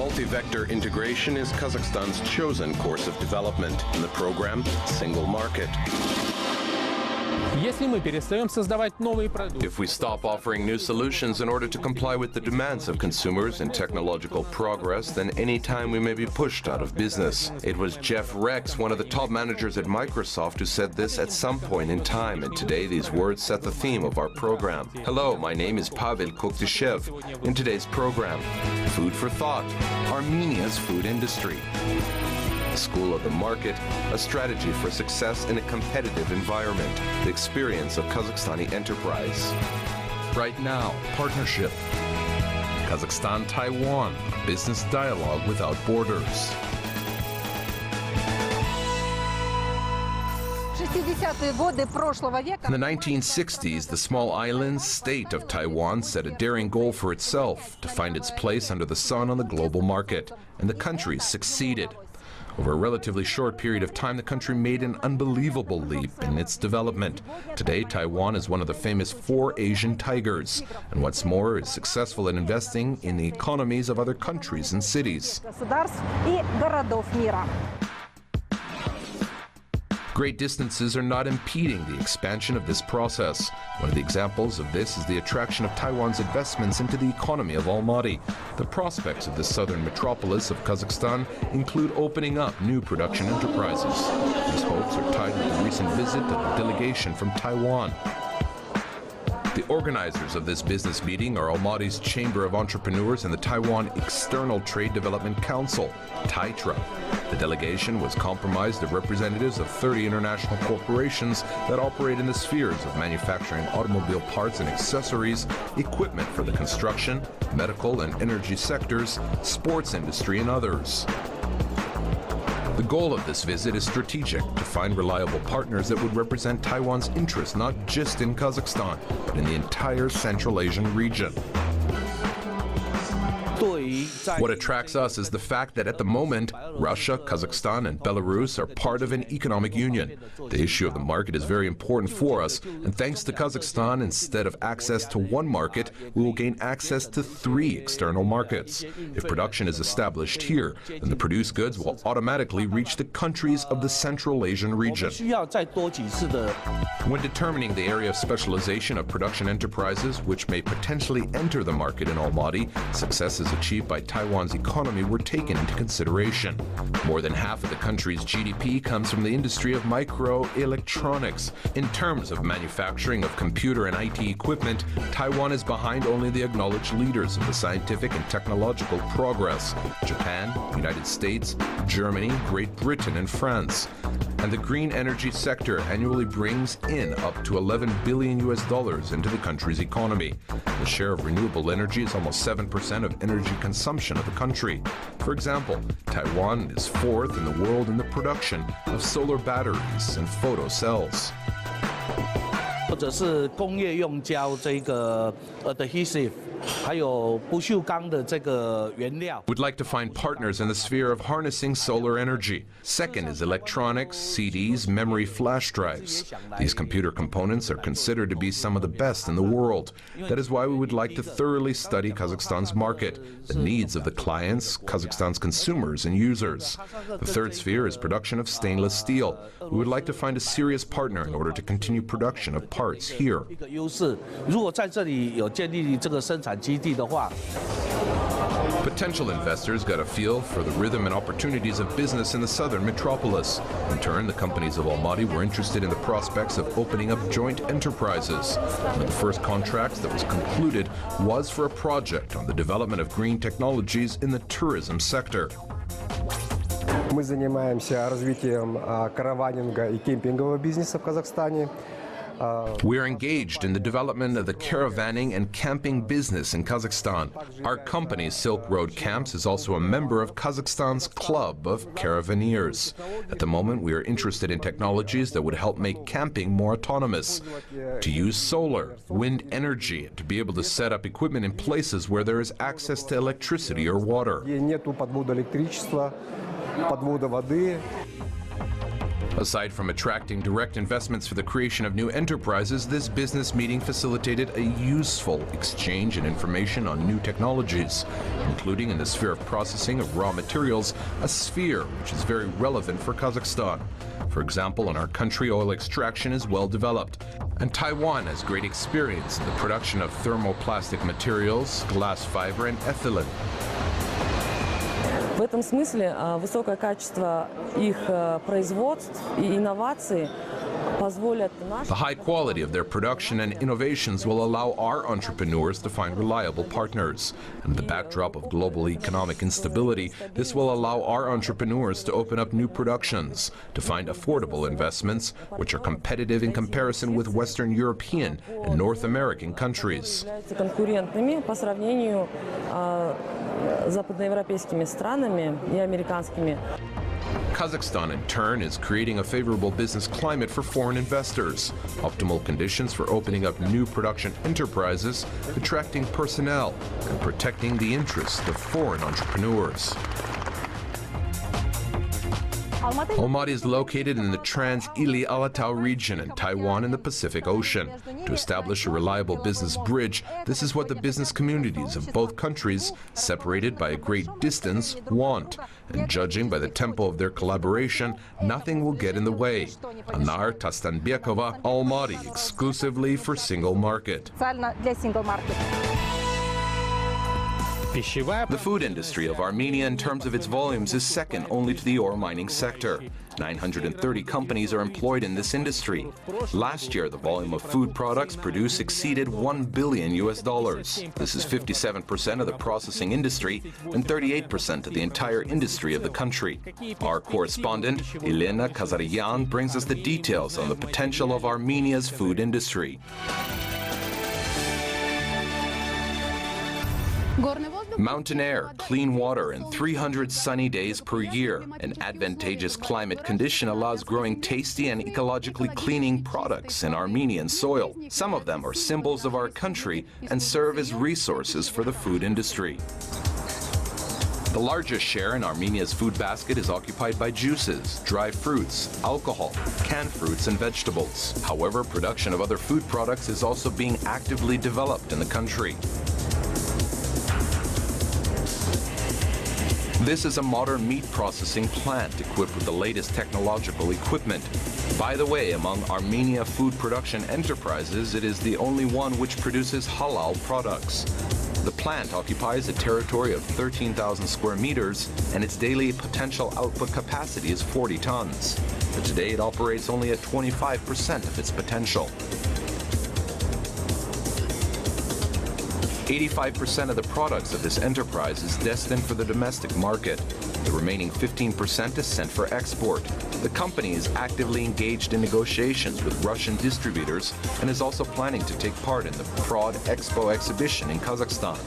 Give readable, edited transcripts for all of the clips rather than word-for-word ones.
Multi-vector integration is Kazakhstan's chosen course of development, and the program, Single Market. If we stop offering new solutions in order to comply with the demands of consumers and technological progress, then any time we may be pushed out of business. It was Jeff Rex, one of the top managers at Microsoft, who said this at some point in time, and today these words set the theme of our program. Hello, my name is Pavel Koktishev. In today's program, Food for Thought, Armenia's food industry. School of the Market, a strategy for success in a competitive environment, the experience of Kazakhstani enterprise. Right now, partnership. Kazakhstan-Taiwan, business dialogue without borders. In the 1960s, the small island state of Taiwan set a daring goal for itself to find its place under the sun on the global market, and the country succeeded. Over a relatively short period of time, the country made an unbelievable leap in its development. Today, Taiwan is one of the famous 4 Asian tigers, and what's more, is successful in investing in the economies of other countries and cities. Great distances are not impeding the expansion of this process. One of the examples of this is the attraction of Taiwan's investments into the economy of Almaty. The prospects of the southern metropolis of Kazakhstan include opening up new production enterprises. These hopes are tied with the recent visit of a delegation from Taiwan. The organizers of this business meeting are Almaty's Chamber of Entrepreneurs and the Taiwan External Trade Development Council, TAITRA. The delegation was comprised of representatives of 30 international corporations that operate in the spheres of manufacturing automobile parts and accessories, equipment for the construction, medical and energy sectors, sports industry, and others. The goal of this visit is strategic, to find reliable partners that would represent Taiwan's interests not just in Kazakhstan, but in the entire Central Asian region. What attracts us is the fact that at the moment, Russia, Kazakhstan, and Belarus are part of an economic union. The issue of the market is very important for us, and thanks to Kazakhstan, instead of access to one market, we will gain access to 3 external markets. If production is established here, then the produced goods will automatically reach the countries of the Central Asian region. When determining the area of specialization of production enterprises, which may potentially enter the market in Almaty, successes achieved by Taiwan's economy were taken into consideration. More than half of the country's GDP comes from the industry of microelectronics. In terms of manufacturing of computer and IT equipment, Taiwan is behind only the acknowledged leaders of the scientific and technological progress: Japan, United States, Germany, Great Britain, and France. And the green energy sector annually brings in up to $11 billion into the country's economy. The share of renewable energy is almost 7% of energy consumption of the country. For example, Taiwan is 4th in the world in the production of solar batteries and photo cells. We'd like to find partners in the sphere of harnessing solar energy. Second is electronics, CDs, memory flash drives. These computer components are considered to be some of the best in the world. That is why we would like to thoroughly study Kazakhstan's market, the needs of the clients, Kazakhstan's consumers and users. The third sphere is production of stainless steel. We would like to find a serious partner in order to continue production of parts here. Potential investors got a feel for the rhythm and opportunities of business in the southern metropolis. In turn, the companies of Almaty were interested in the prospects of opening up joint enterprises. One of the first contracts that was concluded was for a project on the development of green technologies in the tourism sector. Мы занимаемся развитием караванинга и кемпингового бизнеса в Казахстане. We are engaged in the development of the caravanning and camping business in Kazakhstan. Our company, Silk Road Camps, is also a member of Kazakhstan's Club of Caravaneers. At the moment, we are interested in technologies that would help make camping more autonomous, to use solar, wind energy, and to be able to set up equipment in places where there is access to electricity or water. Aside from attracting direct investments for the creation of new enterprises, this business meeting facilitated a useful exchange in information on new technologies, including in the sphere of processing of raw materials, a sphere which is very relevant for Kazakhstan. For example, in our country, oil extraction is well developed, and Taiwan has great experience in the production of thermoplastic materials, glass fiber, and ethylene. В этом смысле высокое качество их производств и инноваций позволят нашим... The high quality of their production and innovations will allow our entrepreneurs to find reliable partners. And the backdrop of global economic instability, this will allow our entrepreneurs to open up new productions, to find affordable investments, which are competitive in comparison with Western European and North American countries. Конкурентными по сравнению с западноевропейскими странами и американскими. Kazakhstan, in turn, is creating a favorable business climate for foreign investors, optimal conditions for opening up new production enterprises, attracting personnel, and protecting the interests of foreign entrepreneurs. Almaty is located in the Trans-Ili-Alatau region in Taiwan in the Pacific Ocean. To establish a reliable business bridge, this is what the business communities of both countries, separated by a great distance, want. And judging by the tempo of their collaboration, nothing will get in the way. Anar Tastanbekova, Almaty, exclusively for Single Market. The food industry of Armenia in terms of its volumes is second only to the ore mining sector. 930 companies are employed in this industry. Last year, the volume of food products produced exceeded $1 billion. This is 57% of the processing industry and 38% of the entire industry of the country. Our correspondent, Elena Kazaryan, brings us the details on the potential of Armenia's food industry. Mountain air, clean water, and 300 sunny days per year. An advantageous climate condition allows growing tasty and ecologically cleaning products in Armenian soil. Some of them are symbols of our country and serve as resources for the food industry. The largest share in Armenia's food basket is occupied by juices, dry fruits, alcohol, canned fruits, and vegetables. However, production of other food products is also being actively developed in the country. This is a modern meat processing plant equipped with the latest technological equipment. By the way, among Armenia food production enterprises, it is the only one which produces halal products. The plant occupies a territory of 13,000 square meters, and its daily potential output capacity is 40 tons. But today it operates only at 25% of its potential. 85% of the products of this enterprise is destined for the domestic market. The remaining 15% is sent for export. The company is actively engaged in negotiations with Russian distributors and is also planning to take part in the Prod Expo exhibition in Kazakhstan.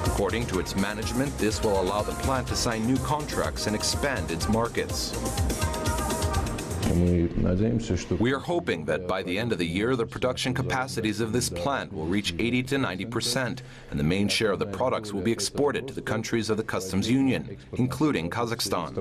According to its management, this will allow the plant to sign new contracts and expand its markets. We are hoping that by the end of the year, the production capacities of this plant will reach 80 to 90%, and the main share of the products will be exported to the countries of the Customs Union, including Kazakhstan.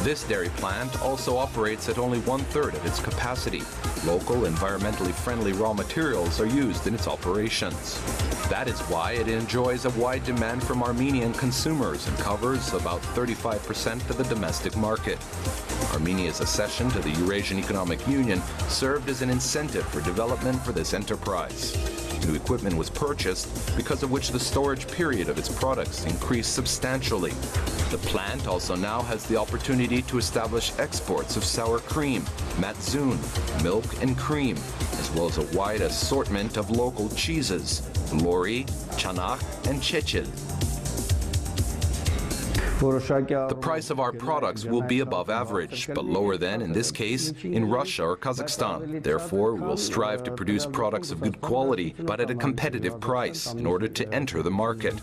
This dairy plant also operates at only 1/3 of its capacity. Local, environmentally friendly raw materials are used in its operations. That is why it enjoys a wide demand from Armenian consumers and covers about 35% of the domestic market. Armenia's accession to the Eurasian Economic Union served as an incentive for development for this enterprise. New equipment was purchased, because of which the storage period of its products increased substantially. The plant also now has the opportunity to establish exports of sour cream, matzun, milk and cream, as well as a wide assortment of local cheeses, lori, chanakh and chechil. The price of our products will be above average, but lower than, in this case, in Russia or Kazakhstan. Therefore, we will strive to produce products of good quality, but at a competitive price, in order to enter the market.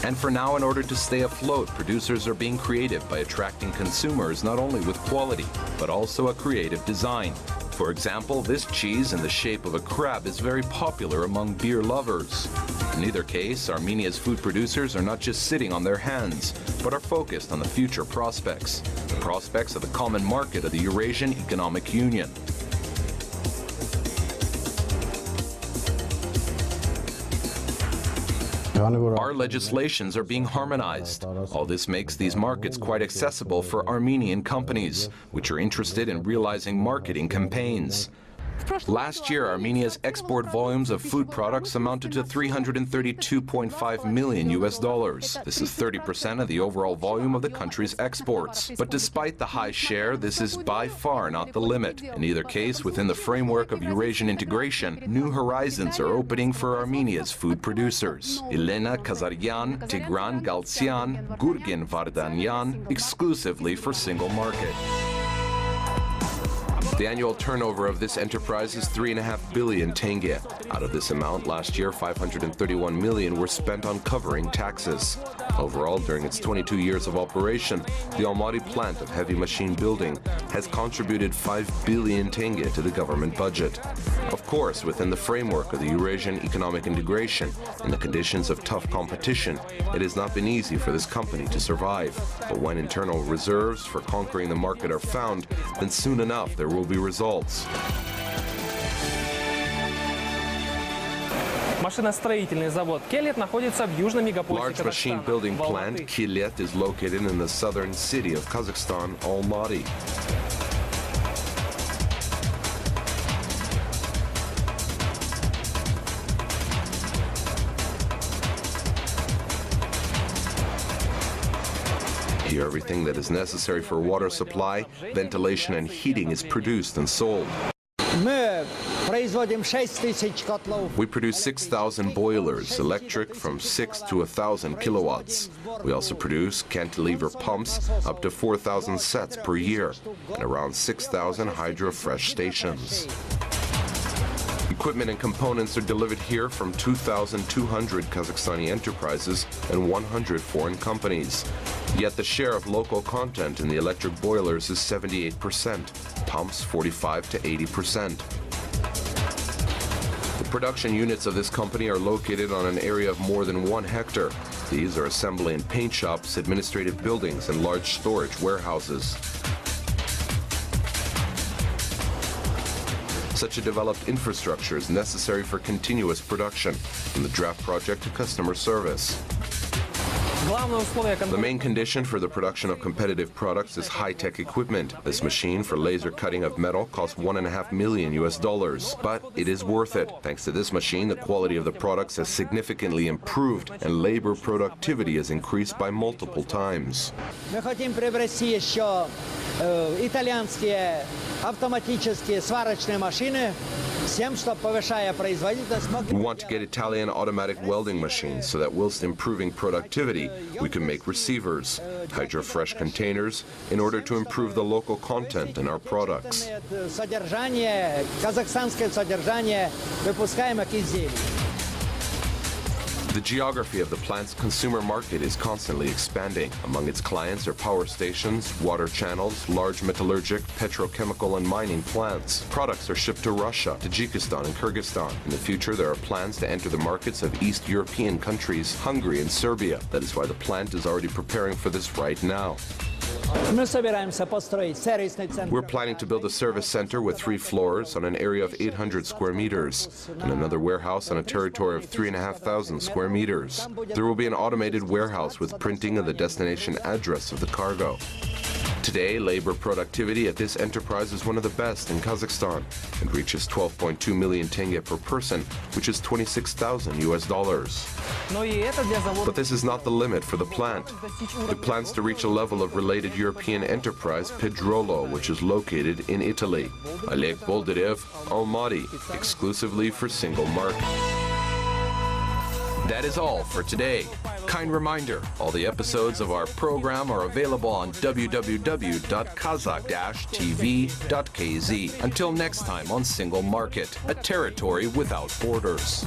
And for now, in order to stay afloat, producers are being creative by attracting consumers not only with quality, but also a creative design. For example, this cheese in the shape of a crab is very popular among beer lovers. In either case, Armenia's food producers are not just sitting on their hands, but are focused on the future prospects, the prospects of the common market of the Eurasian Economic Union. Our legislations are being harmonized. All this makes these markets quite accessible for Armenian companies, which are interested in realizing marketing campaigns. Last year, Armenia's export volumes of food products amounted to $332.5 million. This is 30% of the overall volume of the country's exports. But despite the high share, this is by far not the limit. In either case, within the framework of Eurasian integration, new horizons are opening for Armenia's food producers. Elena Kazaryan, Tigran Galtsian, Gurgen Vardanyan, exclusively for single market. The annual turnover of this enterprise is 3.5 billion tenge. Out of this amount, last year 531 million were spent on covering taxes. Overall, during its 22 years of operation, the Almaty plant of heavy machine building has contributed 5 billion tenge to the government budget. Of course, within the framework of the Eurasian economic integration, in the conditions of tough competition, it has not been easy for this company to survive. But when internal reserves for conquering the market are found, then soon enough there will be results. Машиностроительный завод «Келет» находится в южном мегаполисе Large machine building plant Kilet is located in the southern city of Kazakhstan, Almaty. Here, everything that is necessary for water supply, ventilation and heating is produced and sold. We produce 6,000 boilers, electric from 6 to 1,000 kilowatts. We also produce cantilever pumps up to 4,000 sets per year and around 6,000 hydro-fresh stations. Equipment and components are delivered here from 2,200 Kazakhstani enterprises and 100 foreign companies. Yet the share of local content in the electric boilers is 78%, pumps 45 to 80%. The production units of this company are located on an area of more than 1 hectare. These are assembly and paint shops, administrative buildings, and large storage warehouses. Such a developed infrastructure is necessary for continuous production, from the draft project to customer service. The main condition for the production of competitive products is high-tech equipment. This machine for laser cutting of metal costs $1.5 million, but it is worth it. Thanks to this machine, the quality of the products has significantly improved and labor productivity has increased by multiple times. We want to get Italian automatic welding machines so that whilst improving productivity, we can make receivers, hydro-fresh containers, in order to improve the local content in our products. The geography of the plant's consumer market is constantly expanding. Among its clients are power stations, water channels, large metallurgic, petrochemical and mining plants. Products are shipped to Russia, Tajikistan and Kyrgyzstan. In the future, there are plans to enter the markets of East European countries, Hungary and Serbia. That is why the plant is already preparing for this right now. We're planning to build a service center with 3 floors on an area of 800 square meters and another warehouse on a territory of 3,500 square meters. There will be an automated warehouse with printing of the destination address of the cargo. Today, labor productivity at this enterprise is one of the best in Kazakhstan. It reaches 12.2 million tenge per person, which is $26,000. But this is not the limit for the plant. It plans to reach a level of related European enterprise, Pedrolo, which is located in Italy. Oleg Boldarev, Almaty, exclusively for single market. That is all for today. Kind reminder, all the episodes of our program are available on www.kazakh-tv.kz. Until next time on Single Market, a territory without borders.